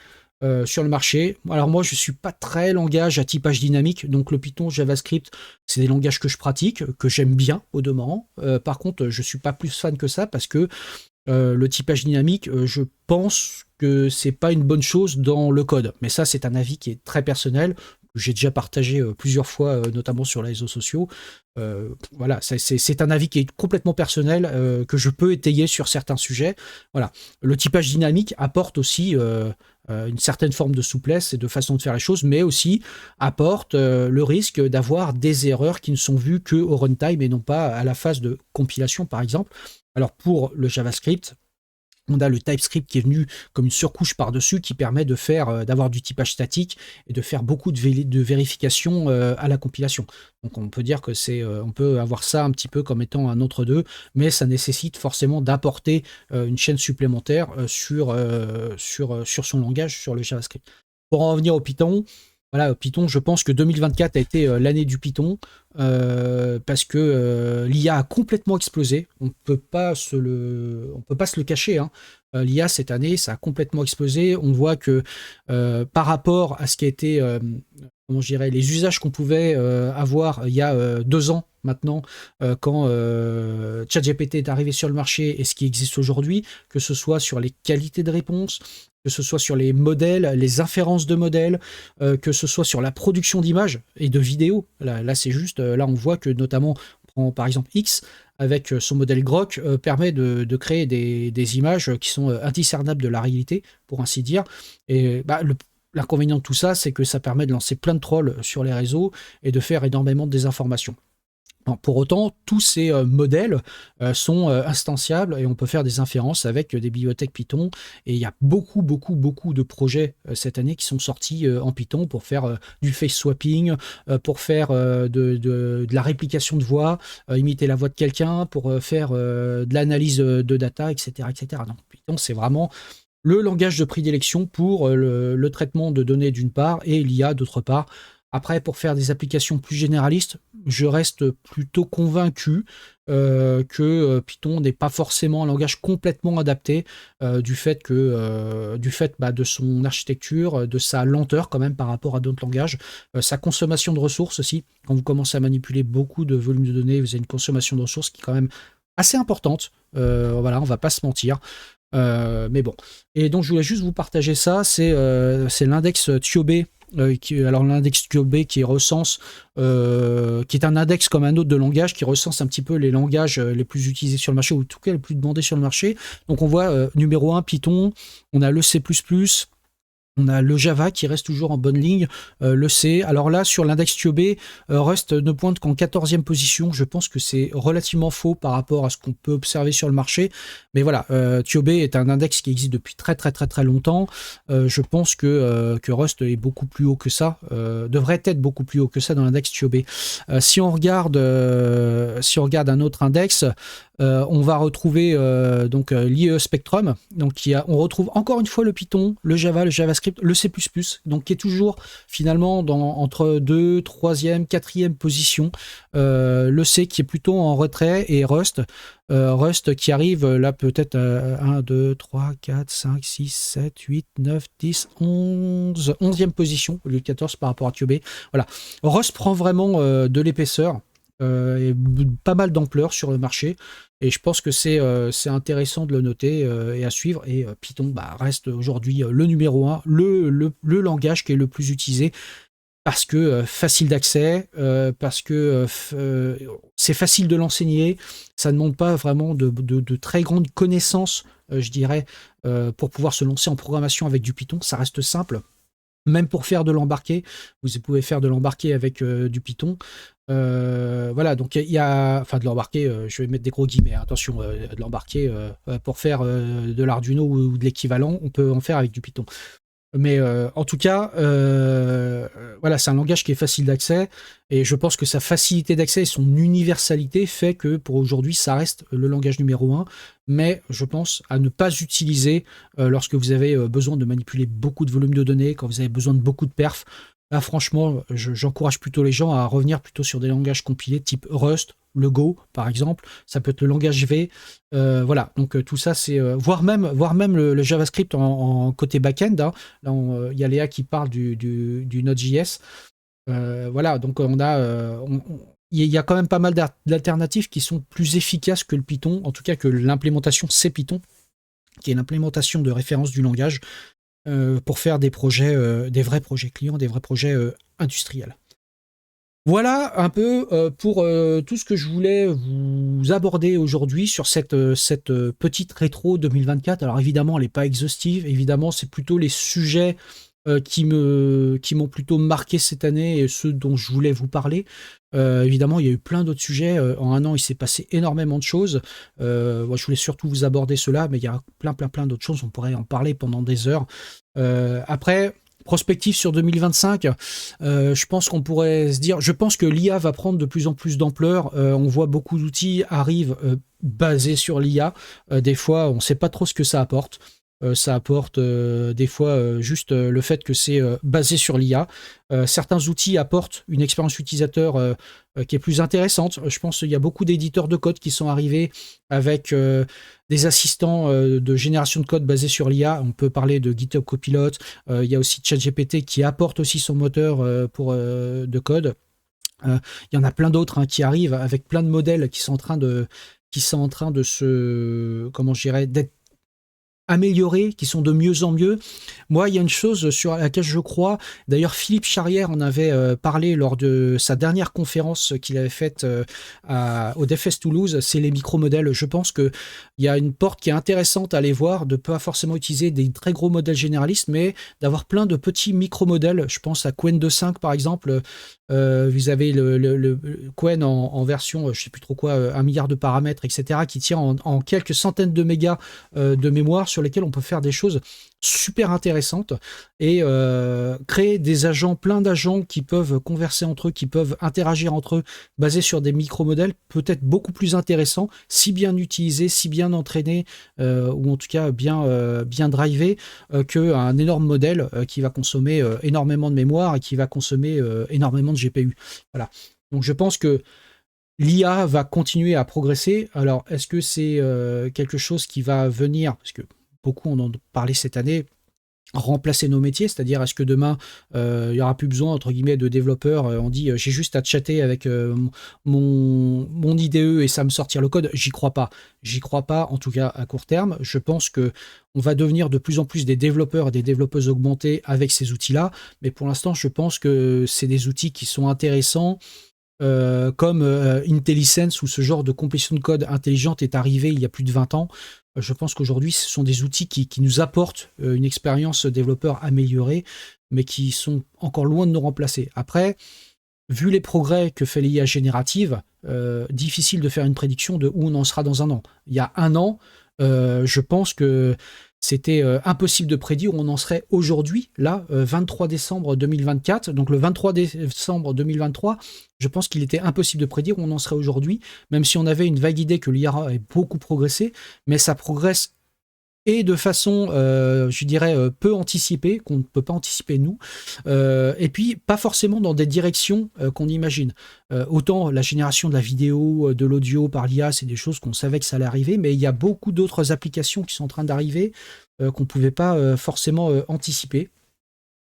sur le marché. Alors moi, je ne suis pas très langage à typage dynamique, donc le Python, JavaScript, c'est des langages que je pratique, que j'aime bien au demeurant. Par contre, je ne suis pas plus fan que ça, parce que le typage dynamique, je pense que c'est pas une bonne chose dans le code. Mais ça, c'est un avis qui est très personnel, que j'ai déjà partagé plusieurs fois, notamment sur les réseaux sociaux. Voilà, c'est un avis qui est complètement personnel, que je peux étayer sur certains sujets. Voilà. Le typage dynamique apporte aussi une certaine forme de souplesse et de façon de faire les choses, mais aussi apporte le risque d'avoir des erreurs qui ne sont vues qu'au runtime et non pas à la phase de compilation, par exemple. Alors pour le JavaScript, on a le TypeScript qui est venu comme une surcouche par-dessus, qui permet de faire, d'avoir du typage statique et de faire beaucoup de vérifications à la compilation. Donc on peut dire que on peut avoir ça un petit peu comme étant un entre-deux, mais ça nécessite forcément d'apporter une chaîne supplémentaire sur son langage, sur le JavaScript. Pour en revenir au Python, voilà, Python, je pense que 2024 a été l'année du Python, parce que l'IA a complètement explosé. On peut pas se le cacher, hein. L'IA cette année, ça a complètement explosé. On voit que par rapport à ce qui a été, comment je dirais, les usages qu'on pouvait avoir il y a 2 ans maintenant, quand ChatGPT est arrivé sur le marché, et ce qui existe aujourd'hui, que ce soit sur les qualités de réponse, que ce soit sur les modèles, les inférences de modèles, que ce soit sur la production d'images et de vidéos. Là c'est juste, là on voit que notamment, on prend par exemple X, avec son modèle Grok, permet de créer des images qui sont indiscernables de la réalité, pour ainsi dire. Et l'inconvénient de tout ça, c'est que ça permet de lancer plein de trolls sur les réseaux et de faire énormément de désinformation. Pour autant, tous ces modèles sont instanciables, et on peut faire des inférences avec des bibliothèques Python. Et il y a beaucoup de projets cette année qui sont sortis en Python pour faire du face swapping, pour faire de la réplication de voix, imiter la voix de quelqu'un, pour faire de l'analyse de data, etc., etc. Donc Python, c'est vraiment le langage de prédilection pour le traitement de données d'une part, et l'IA d'autre part. Après, pour faire des applications plus généralistes, je reste plutôt convaincu que Python n'est pas forcément un langage complètement adapté du fait de son architecture, de sa lenteur quand même par rapport à d'autres langages, sa consommation de ressources aussi. Quand vous commencez à manipuler beaucoup de volume de données, vous avez une consommation de ressources qui est quand même assez importante. Voilà, on va pas se mentir. Mais bon. Et donc je voulais juste vous partager ça. C'est l'index TIOB. Alors l'index TIOB qui recense, qui est un index comme un autre de langage, qui recense un petit peu les langages les plus utilisés sur le marché, ou en tout cas les plus demandés sur le marché. Donc on voit numéro 1 Python, on a le C++, on a le Java qui reste toujours en bonne ligne, le C. Alors là, sur l'index TIOB, Rust ne pointe qu'en 14e position. Je pense que c'est relativement faux par rapport à ce qu'on peut observer sur le marché. Mais voilà, TIOB est un index qui existe depuis très très très très longtemps. Je pense que Rust est beaucoup plus haut que ça, devrait être beaucoup plus haut que ça dans l'index TIOB. Si on regarde un autre index, on va retrouver l'IE Spectrum. Donc on retrouve encore une fois le Python, le Java, le JavaScript, le C++, donc qui est toujours finalement entre 2, 3e, 4e position. Le C qui est plutôt en retrait, et Rust qui arrive là peut-être à 1, 2, 3, 4, 5, 6, 7, 8, 9, 10, 11, 11e position au lieu de 14 par rapport à TIOB. Voilà. Rust prend vraiment de l'épaisseur. Et pas mal d'ampleur sur le marché, et je pense que c'est intéressant de le noter et à suivre. Et Python reste aujourd'hui le numéro 1, le langage qui est le plus utilisé, parce que facile d'accès, parce que c'est facile de l'enseigner, ça ne demande pas vraiment de très grandes connaissances, je dirais, pour pouvoir se lancer en programmation avec du Python. Ça reste simple. Même pour faire de l'embarqué, vous pouvez faire de l'embarqué avec du Python. Voilà, donc il y a, enfin de l'embarqué, je vais mettre des gros guillemets, attention, de l'embarqué pour faire de l'Arduino ou de l'équivalent, on peut en faire avec du Python. Mais en tout cas, voilà, c'est un langage qui est facile d'accès, et je pense que sa facilité d'accès et son universalité fait que pour aujourd'hui, ça reste le langage numéro 1, mais je pense à ne pas utiliser lorsque vous avez besoin de manipuler beaucoup de volume de données, quand vous avez besoin de beaucoup de perfs. Là, franchement, j'encourage plutôt les gens à revenir plutôt sur des langages compilés type Rust, le Go, par exemple. Ça peut être le langage V. Voilà, donc tout ça, c'est... voire même le JavaScript en côté back-end. Hein. Là, il y a Léa qui parle du Node.js. Voilà, donc il y a quand même pas mal d'alternatives qui sont plus efficaces que le Python, en tout cas que l'implémentation C Python, qui est l'implémentation de référence du langage, pour faire des projets, des vrais projets clients, des vrais projets industriels. Voilà un peu pour tout ce que je voulais vous aborder aujourd'hui sur cette petite rétro 2024. Alors évidemment, elle n'est pas exhaustive. Évidemment, c'est plutôt les sujets qui m'ont plutôt marqué cette année et ceux dont je voulais vous parler. Évidemment, il y a eu plein d'autres sujets. En un an, il s'est passé énormément de choses. Moi, je voulais surtout vous aborder cela, mais il y a plein d'autres choses. On pourrait en parler pendant des heures. Après, prospective sur 2025, je pense qu'on pourrait se dire, je pense que l'IA va prendre de plus en plus d'ampleur. On voit beaucoup d'outils arrivent basés sur l'IA. Des fois, on ne sait pas trop ce que ça apporte. Ça apporte des fois juste le fait que c'est basé sur l'IA. Certains outils apportent une expérience utilisateur qui est plus intéressante. Je pense qu'il y a beaucoup d'éditeurs de code qui sont arrivés avec des assistants de génération de code basés sur l'IA. On peut parler de GitHub Copilot. Il y a aussi ChatGPT qui apporte aussi son moteur de code. Il y en a plein d'autres qui arrivent avec plein de modèles qui sont en train de se, comment je dirais, d'être améliorés, qui sont de mieux en mieux. Moi, il y a une chose sur laquelle je crois, d'ailleurs Philippe Charrière en avait parlé lors de sa dernière conférence qu'il avait faite au DevFest Toulouse, c'est les micro-modèles. Je pense qu'il y a une porte qui est intéressante à aller voir, de pas forcément utiliser des très gros modèles généralistes, mais d'avoir plein de petits micro-modèles. Je pense à Qwen 2.5 par exemple. Vous avez le Qwen en version, je sais plus trop quoi, 1 milliard de paramètres, etc., qui tient en quelques centaines de mégas de mémoire sur lesquels on peut faire des choses super intéressantes et créer des agents, plein d'agents qui peuvent converser entre eux, qui peuvent interagir entre eux, basés sur des micro-modèles, peut-être beaucoup plus intéressants, si bien utilisés, si bien entraînés, ou en tout cas bien drivés, qu'un énorme modèle qui va consommer énormément de mémoire et qui va consommer énormément de GPU. Voilà. Donc je pense que l'IA va continuer à progresser. Alors, est-ce que c'est quelque chose qui va venir, parce que beaucoup en ont parlé cette année, remplacer nos métiers, c'est-à-dire est-ce que demain il n'y aura plus besoin entre guillemets de développeurs, on dit j'ai juste à chatter avec mon IDE et ça me sortir le code, j'y crois pas, en tout cas à court terme. Je pense que on va devenir de plus en plus des développeurs et des développeuses augmentés avec ces outils-là, mais pour l'instant je pense que c'est des outils qui sont intéressants. Comme IntelliSense ou ce genre de complétion de code intelligente est arrivé il y a plus de 20 ans. Je pense qu'aujourd'hui, ce sont des outils qui nous apportent une expérience développeur améliorée, mais qui sont encore loin de nous remplacer. Après, vu les progrès que fait l'IA générative, difficile de faire une prédiction de où on en sera dans un an. Il y a un an, je pense que c'était impossible de prédire où on en serait aujourd'hui, là, 23 décembre 2024. Donc le 23 décembre 2023, je pense qu'il était impossible de prédire où on en serait aujourd'hui, même si on avait une vague idée que l'IA ait beaucoup progressé, mais ça progresse et de façon, je dirais, peu anticipée, qu'on ne peut pas anticiper nous, et puis pas forcément dans des directions qu'on imagine. Autant la génération de la vidéo, de l'audio par l'IA, c'est des choses qu'on savait que ça allait arriver, mais il y a beaucoup d'autres applications qui sont en train d'arriver qu'on ne pouvait pas forcément anticiper.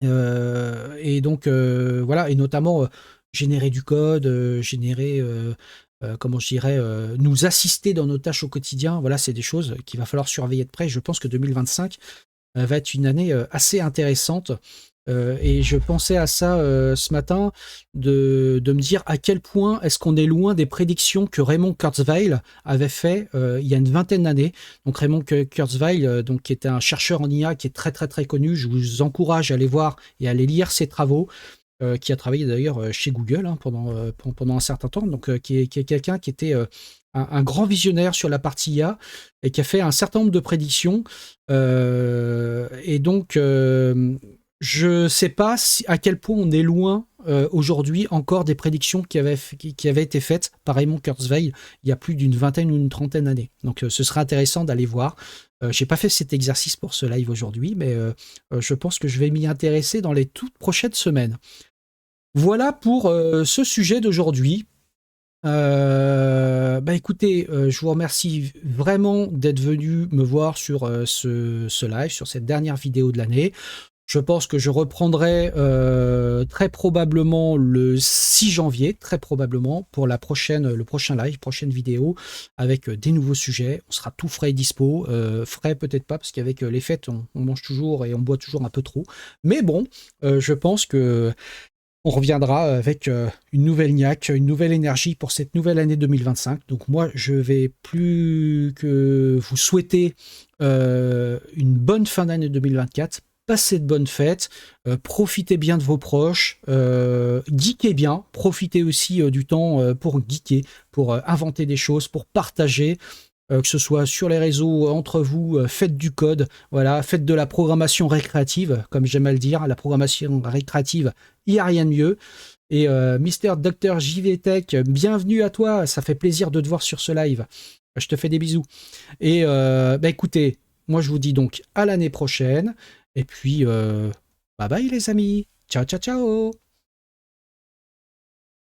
Et donc, voilà, et notamment générer du code, générer... comment je dirais, nous assister dans nos tâches au quotidien. Voilà, c'est des choses qu'il va falloir surveiller de près. Je pense que 2025 va être une année assez intéressante. Et je pensais à ça ce matin, de me dire à quel point est-ce qu'on est loin des prédictions que Raymond Kurzweil avait fait il y a une vingtaine d'années. Donc Raymond Kurzweil, donc, qui était un chercheur en IA qui est très très très connu. Je vous encourage à aller voir et à aller lire ses travaux. Qui a travaillé d'ailleurs chez Google pendant un certain temps, donc qui est quelqu'un qui était un grand visionnaire sur la partie IA et qui a fait un certain nombre de prédictions. Et donc, je ne sais pas à quel point on est loin aujourd'hui encore des prédictions qui avaient été faites par Raymond Kurzweil il y a plus d'une vingtaine ou une trentaine d'années. Donc, ce serait intéressant d'aller voir. J'ai pas fait cet exercice pour ce live aujourd'hui, mais je pense que je vais m'y intéresser dans les toutes prochaines semaines. Voilà pour ce sujet d'aujourd'hui. Écoutez, je vous remercie vraiment d'être venu me voir sur ce live, sur cette dernière vidéo de l'année. Je pense que je reprendrai très probablement le 6 janvier, très probablement, pour le prochain live, prochaine vidéo, avec des nouveaux sujets. On sera tout frais et dispo. Frais peut-être pas, parce qu'avec les fêtes, on mange toujours et on boit toujours un peu trop. Mais bon, je pense que on reviendra avec une nouvelle niaque, une nouvelle énergie pour cette nouvelle année 2025. Donc moi, je vais plus que vous souhaiter une bonne fin d'année 2024. Passez de bonnes fêtes, profitez bien de vos proches, geekez bien, profitez aussi du temps pour geeker, pour inventer des choses, pour partager. Que ce soit sur les réseaux, entre vous, faites du code, voilà, faites de la programmation récréative, comme j'aime à le dire, la programmation récréative, il n'y a rien de mieux. Et Mister Dr JVTech, bienvenue à toi, ça fait plaisir de te voir sur ce live. Je te fais des bisous. Et écoutez, moi je vous dis donc à l'année prochaine, et puis bye bye les amis, ciao ciao ciao.